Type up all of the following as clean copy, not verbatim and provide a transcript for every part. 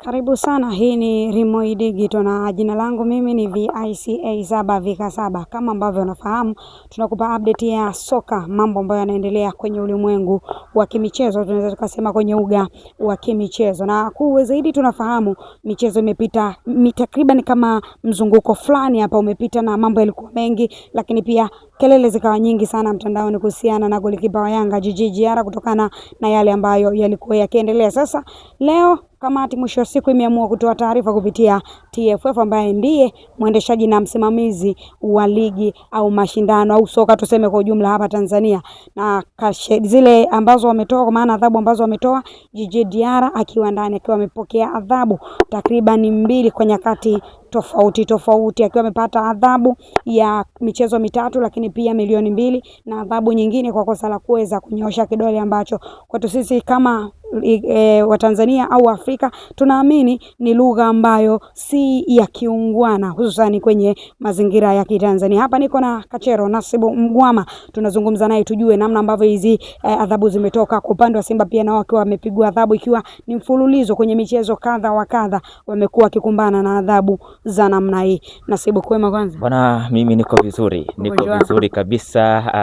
Karibu sana, hii ni Rimoi Digital na jina langu mimi ni VICA7VK7. Kama ambavyo unafahamu, tunakupa update ya soka, mambo ambayo yanaendelea kwenye ulimwengu wa kimichezo, tunaweza tukasema kwenye uga wa kimichezo. Na kuwe zaidi tunafahamu michezo imepita takriban kama mzunguko fulani hapa umepita na mambo yalikuwa mengi, lakini pia kelele zikawa nyingi sana mtandaoni kuhusiana na golikipa wa Yanga Djigui Diarra kutokana na yale ambayo yalikuwa yakiendelea. Sasa leo kamati mwisho wa siku imeamua kutoa taarifa kupitia TFF ambaye ndiye mwendeshaji na msimamizi wa ligi au mashindano au soka tuseme kwa ujumla hapa Tanzania, na zile ambazo wametoa, kwa maana adhabu ambazo wametoa, Djigui Diarra akiwa ndani akiwa amepokea adhabu takriban 2 kwa nyakati tofauti akiwa amepata adhabu ya michezo 3, lakini pia milioni 2 na adhabu nyingine kwa kosa la kuweza kunyosha kidole, ambacho kwetu sisi kama wa Tanzania au Afrika tunaamini ni lugha ambayo si ya kiungwana, hususan kwenye mazingira ya Kitanzania. Hapa niko na Kachero Nasibu Mgwama, tunazungumza naye tujue namna ambavyo hizi adhabu zimetoka kwa upande wa Simba, pia nao wakiwa wamepigwa adhabu ikiwa ni mfululizo kwenye michezo kadha wa kadha, wamekuwa wakikumbana na adhabu za namna hii. Nasibu, kwema kwanza? Bwana, mimi niko vizuri kabisa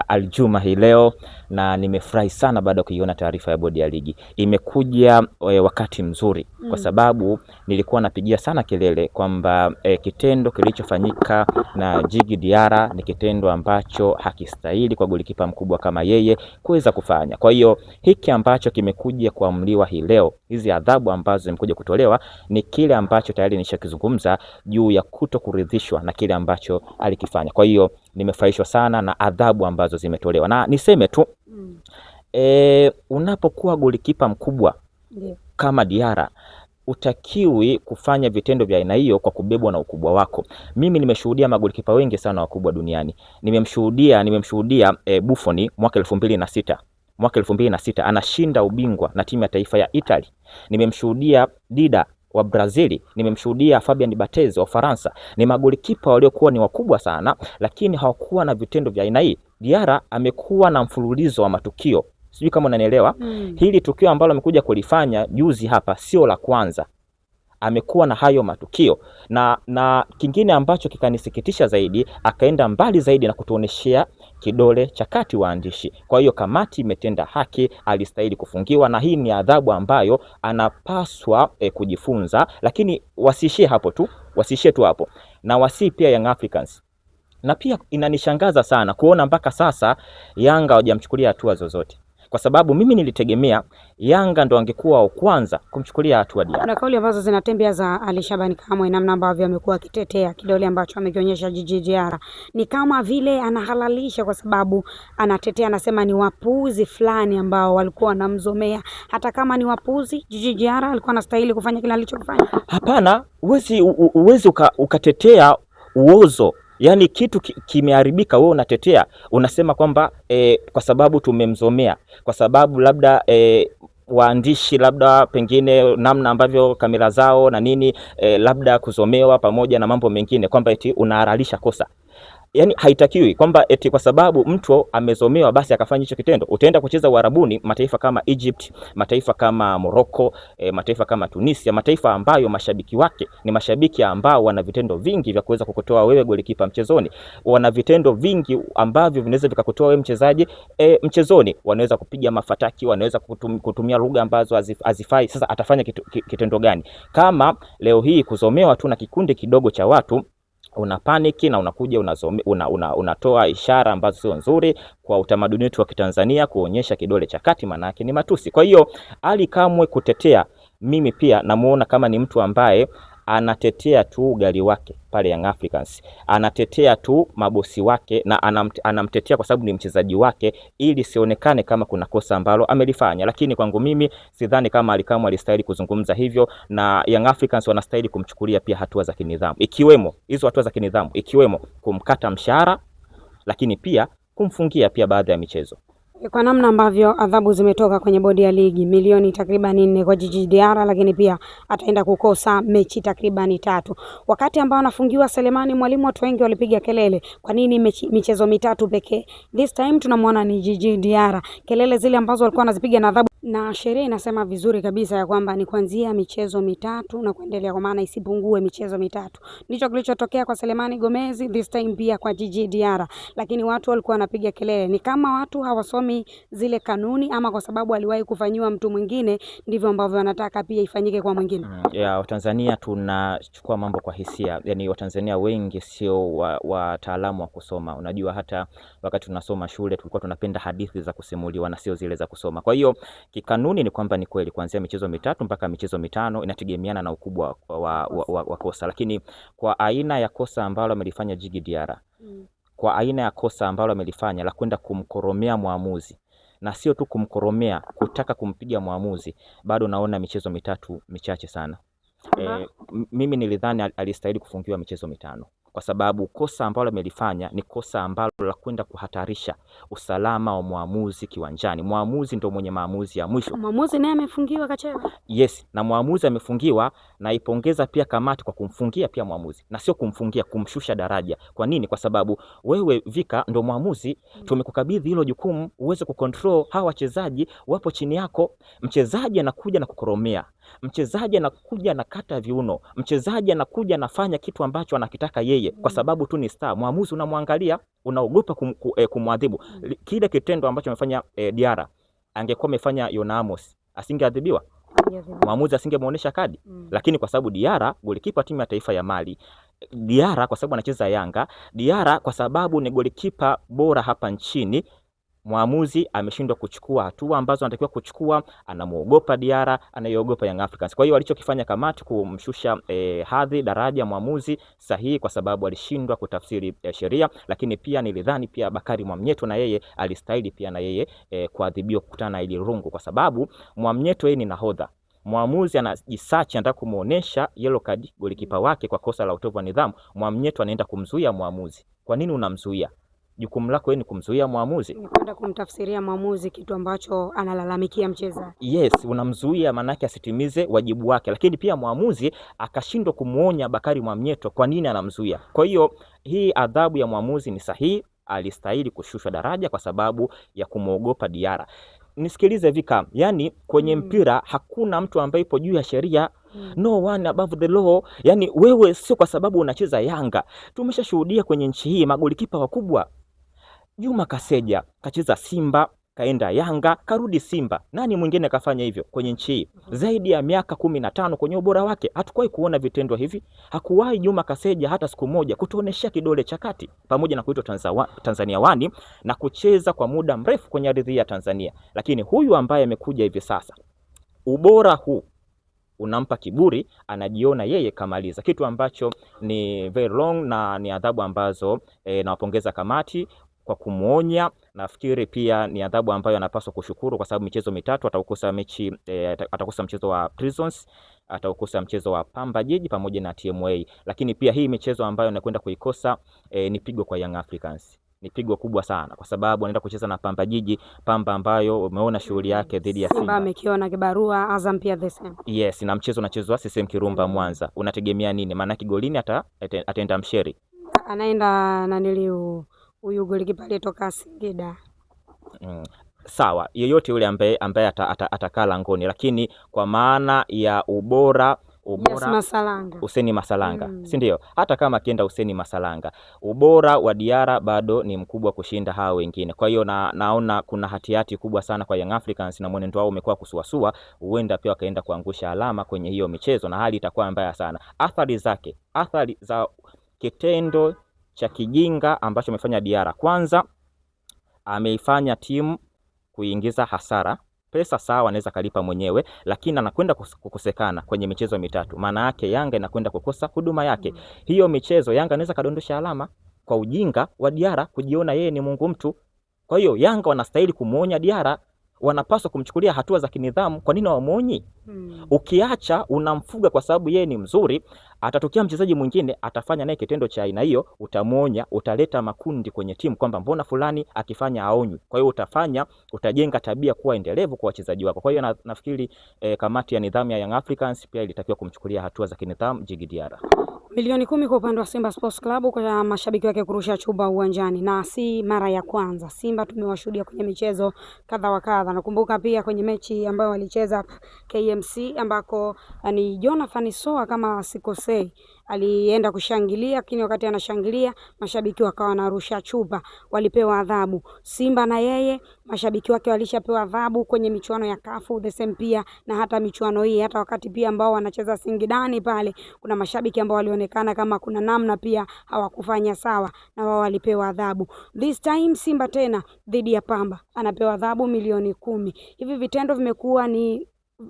Aljuma hii leo, na nimefurahi sana baada ya kuiona taarifa ya bodi ya ligi. Imekuja wakati mzuri kwa sababu nilikuwa napigia sana kelele kwamba kitendo kilichofanyika na Djigui Diarra ni kitendo ambacho hakistahili kwa golikipa mkubwa kama yeye kuweza kufanya. Kwa hiyo hiki ambacho kimekuja kuamliwa hii leo, hizi adhabu ambazo zimekuja kutolewa, ni kile ambacho tayari nishakizungumza juu ya kutokuridhishwa na kile ambacho alikifanya. Kwa hiyo nimefurahishwa sana na adhabu ambazo zimetolewa, na niseme tu unapokuwa golikipa mkubwa kama Diarra, utakiwi kufanya vitendo vya aina hiyo kwa kubebwa na ukubwa wako. Mimi nimeshuhudia magolikipa wengi sana wakubwa duniani. Nimemshuhudia Buffon mwaka 2006 anashinda ubingwa na timu ya taifa ya Italy. Nimemshuhudia Dida wa Brazil, nimemshuhudia Fabien Barthez wa Faransa. Ni magolikipa waliokuwa ni wakubwa sana, lakini hawakuwa na vitendo vya aina hii. Diarra amekuwa na mfululizo wa matukio. Sijui kama unanielewa. Hili tukio ambalo amekuja kulifanya juzi hapa sio la kwanza. Amekuwa na hayo matukio, na kingine ambacho kikanisikitisha zaidi, akaenda mbali zaidi na kutuoneshea kidole cha kati waandishi. Kwa hiyo kamati imetenda haki, alistahili kufungiwa, na hii ni adhabu ambayo anapaswa kujifunza. Lakini wasiishie tu hapo, na wasi pia Young Africans. Na pia inanishangaza sana kuona mpaka sasa Yanga hawajamchukulia hatua zozote, kwa sababu mimi nilitegemea Yanga ndo angekuwa wa kwanza kumchukulia hatua Diarra. Kuna kauli ambazo zinatembea za Ali Shabani Kamwe, namna ambavyo amekuwa akitetea kidole ambacho amekionyesha Djigui Diarra, ni kama vile anahalalisha, kwa sababu anatetea, anasema ni wapuuzi fulani ambao walikuwa wanamzomea. Hata kama ni wapuuzi, Djigui Diarra alikuwa anastahili kufanya kile alichofanya. Hapana, uwezi ukatetea uozo. Yani kitu kimeharibika, wewe unatetea, unasema kwamba kwa sababu tumemzomea, kwa sababu labda waandishi labda pengine namna ambavyo kamera zao na nini, labda kuzomewa pamoja na mambo mengine, kwamba eti unahalalisha kosa. Yani haitakiwi kwamba eti kwa sababu mtu amezomewa basi akafanya hicho kitendo. Utaenda kucheza Uarabuni, mataifa kama Egypt, mataifa kama Morocco, mataifa kama Tunisia, mataifa ambayo mashabiki wake ni mashabiki ambao wana vitendo vingi vya kuweza kukutoa wewe golikipa mchezoni. Wana vitendo vingi ambavyo vinaweza vikakutoa wewe mchezaji mchezoni. Wanaweza kupiga mafataki, wanaweza kutumia lugha ambazo hazifai. Sasa atafanya kitendo gani? Kama leo hii kuzomewa tu na kikundi kidogo cha watu, una paniki na unakuja unatoa ishara ambazo sio nzuri kwa utamaduni wetu wa Kitanzania, kuonyesha kidole cha kati, maana yake ni matusi. Kwa hiyo Ali Kamwe kutetea, mimi pia namuona kama ni mtu ambaye anatetea tu gari wake pale Young Africans, anatetea tu mabosi wake, na anamtetea kwa sababu ni mchezaji wake, ili sionekane kama kuna kosa ambalo amelifanya. Lakini kwangu mimi sidhani kama Ali Kamwe alistahili kuzungumza hivyo, na Young Africans wanastahili kumchukulia pia hatua za kinidhamu, ikiwemo hizo hatua za kinidhamu, ikiwemo kumkata mshahara, lakini pia kumfungia pia baadhi ya michezo. Kwa namna ambavyo adhabu zimetoka kwenye bodi ya ligi, milioni takriban 4 kwa Djigui Diarra, lakini pia ataenda kukosa mechi takriban 3. Wakati ambao anafungiwa Selemani Mwalimu, watu wengi walipiga kelele, kwa nini michezo 3 pekee? This time tunamwona ni Djigui Diarra. Kelele zile ambazo walikuwa wanazipiga na adhabu, na sheria inasema vizuri kabisa ya kwamba ni kuanzia michezo 3 na kuendelea, kwa maana isipungue michezo 3. Ndicho kilichotokea kwa Selemani Gomez, this time pia kwa Djigui Diarra. Lakini watu walikuwa wanapiga kelele, ni kama watu hawasomi zile kanuni, ama kwa sababu aliwahi kufanyiwa mtu mwingine ndivyo ambavyo wanataka pia ifanyike kwa mwingine. Watanzania tunachukua mambo kwa hisia. Yaani Watanzania wengi sio wataalamu wa kusoma. Unajua hata wakati tunasoma shule tulikuwa tunapenda hadithi za kusimuliwa na sio zile za kusoma. Kwa hiyo kikanuni ni kwamba ni kweli kuanzia michezo 3 mpaka michezo 5 inategemeana na ukubwa wa kosa. Lakini kwa aina ya kosa ambalo amelifanya Djigui Diarra, kwa aina ya kosa ambalo amelifanya la kwenda kumkoromea muamuzi, na sio tu kumkoromea, kutaka kumpiga muamuzi, bado naona michezo 3 michache sana. Mimi nilidhani alistahili kufungiwa michezo 5 kwa sababu kosa ambalo amelifanya ni kosa ambalo la kwenda kuhatarisha usalama wa muamuzi kiwanjani. Muamuzi ndio mwenye maamuzi ya mwisho. Muamuzi naye amefungiwa kacheza. Yes, na muamuzi amefungiwa, na ipongeza pia kamati kwa kumfungia pia muamuzi, na sio kumfungia, kumshusha daraja. Kwa nini? Kwa sababu wewe Vika ndo muamuzi, tumekukabidhi hilo jukumu uweze kucontrol hawa wachezaji, wapo chini yako. Mchezaji anakuja na kukoromea, mchezaji anakuja na kata viuno, mchezaji anakuja anafanya kitu ambacho anakitaka yeye kwa sababu tu ni star. Muamuzi unamwangalia, unaogopa kumwadhibu. Kile kitendo ambacho amefanya Diarra, angekuwa amefanya Yona Amos, asingeadhibiwa. Muamuzi asingemuonesha kadi. Lakini kwa sababu Diarra golikipa timu ya taifa ya Mali, Diarra kwa sababu anacheza Yanga, Diarra kwa sababu ni golikipa bora hapa nchini, muamuzi ameshindwa kuchukua hatua ambazo anatakiwa kuchukua. Anamuogopa Diarra, anaiogopa Young Africans. Kwa hiyo walichokifanya kamati kumshusha hadhi daraja muamuzi sahihi, kwa sababu alishindwa kutafsiri sheria. Lakini pia nilidhani pia Bakari Mwamnyeto na yeye alistahili pia na yeye kuadhibiwa kukutana na ile rungu, kwa sababu Mwamnyeto yeye ni nahodha. Muamuzi anajisachi, anataka kumuonesha yellow card golikipa wake kwa kosa la utovu wa nidhamu. Mwamnyeto anaenda kumzuia muamuzi. Kwa nini unamzuia? Jukumu lako ni kumzuia muamuzi, ni kwenda kumtafsiria muamuzi kitu ambacho analalamikia mchezaji. Yes, unamzuia manake asitimize wajibu wake. Lakini pia muamuzi akashindwa kumuonya Bakari Mwamnyeto kwa nini anamzuia. Kwa hiyo hii adhabu ya muamuzi ni sahihi, alistahili kushushwa daraja kwa sababu ya kumuogopa Diarra. Nisikilize Vika, yani kwenye mpira hakuna mtu ambaye ipo juu ya sheria. No one above the law. Yani wewe sio kwa sababu unacheza Yanga. Tumeshashuhudia kwenye nchi hii magolikipa wakubwa. Juma Kaseja kacheza Simba, kaenda Yanga, karudi Simba. Nani mwingine kafanya hivyo kwenye nchi hii? Zaidi ya miaka 15 kwenye ubora wake. Hatukuwahi kuona vitendo hivi. Hakuwahi Juma Kaseja hata siku moja kutuonesha kidole cha kati, pamoja na kuitwa Tanzania wani na kucheza kwa muda mrefu kwenye ardhi ya Tanzania. Lakini huyu ambaye amekuja hivi sasa, ubora huu unampa kiburi, anajiona yeye kamaliza, kitu ambacho ni very wrong, na ni adhabu ambazo nawapongeza kamati kwa kumuonya. Nafikiri pia ni adhabu ambayo anapaswa kushukuru, kwa sababu michezo 3 ataukosa mechi, atakosa mchezo wa Prisons, ataukosa mchezo wa Pamba Jiji pamoja na TMA. Lakini pia hii michezo ambayo anakwenda kuikosa ni pigo kwa Young Africans. Ni pigo kubwa sana, kwa sababu anaenda kucheza na Pamba Jiji, Pamba ambayo umeona shughuli yake dhidi ya Simba amekiona kibarua. Azam pia the same. Yes, na mchezo unachezwa CCM Kirumba Mwanza. Unategemea nini? Maana golini ataenda Msheri, anaenda naniliu huyu golikipa aliyetoka Singida. Sawa, yeyote yule ambaye atakaa langoni, lakini kwa maana ya ubora Yes, Masalanga. Hussein Masalanga, si ndio? Hata kama akienda Hussein Masalanga, ubora wa Diarra bado ni mkubwa kushinda hao wengine. Kwa hiyo naona kuna hatihati kubwa sana kwa Young Africans, na mwenendo wao umekuwa kusuasua. Huenda pia wakaenda kuangusha alama kwenye hiyo michezo, na hali itakuwa mbaya sana. Athari za kitendo cha kijinga ambacho amefanya Diarra, kwanza ameifanya timu kuingiza hasara. Pesa sawa anaweza kalipa mwenyewe, lakini anakwenda kukosekana kwenye michezo 3. Maana yake Yanga inakwenda kukosa huduma yake. Hiyo michezo Yanga anaweza kadondosha alama kwa ujinga wa Diarra kujiona yeye ni Mungu mtu. Kwa hiyo Yanga wanastahili kumuonya Diarra wanapaswa kumchukulia hatua za kinidhamu. Kwa nini wamuonyi? Ukiacha unamfuga kwa sababu yeye ni mzuri, atatokea mchezaji mwingine atafanya naye kitendo cha aina hiyo, utamuonya, utaleta makundi kwenye timu kwamba mbona fulani akifanya aonywe. Kwa hiyo utajenga tabia kuwa endelevu kwa wachezaji wako. Kwa hiyo nafikiri kamati ya nidhamu ya Young Africans pia ilitakiwa kumchukulia hatua za kinidhamu Djigui Diarra. Milioni 10 kwa upande wa Simba Sports Club kwa mashabiki wake kurusha chupa uwanjani, na si mara ya kwanza. Simba tumewashuhudia kwenye michezo kadha wa kadha. Nakumbuka pia kwenye mechi ambayo walicheza KMC ambako ni Jonathan Soa kama sikosei alienda kushangilia, lakini wakati anashangilia mashabiki wakawa wanarusha chupa, walipewa adhabu. Simba na yeye mashabiki wake walishapewa adhabu kwenye michuano ya CAF the same pia, na hata michuano hii, hata wakati pia ambao wanacheza Singidani pale kuna mashabiki ambao walionekana kama kuna namna pia hawakufanya sawa na wao walipewa adhabu. This time Simba tena dhidi ya Pamba anapewa adhabu milioni 10. Hivi vitendo vimekuwa ni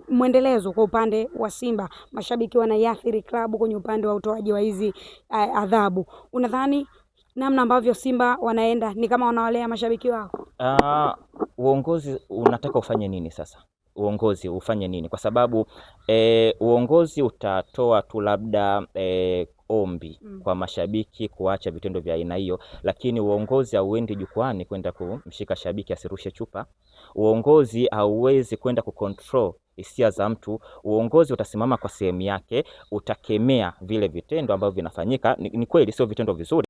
mwendelezo kwa upande wa Simba, mashabiki wanaiathiri klabu kwenye upande wa utoaji wa hizi adhabu. Unadhani namna ambavyo Simba wanaenda ni kama wanawalea mashabiki wao? Uongozi unataka ufanye nini sasa? Uongozi ufanye nini? Kwa sababu uongozi utatoa tu labda ombi kwa mashabiki kuacha vitendo vya aina hiyo, lakini uongozi hauendi jukwani kwenda kumshika shabiki asirushe chupa. Uongozi hauwezi kwenda kucontrol hisia za mtu. Uongozi utasimama kwa sehemu yake, utakemea vile vitendo ambavyo vinafanyika. Ni kweli sio vitendo vizuri.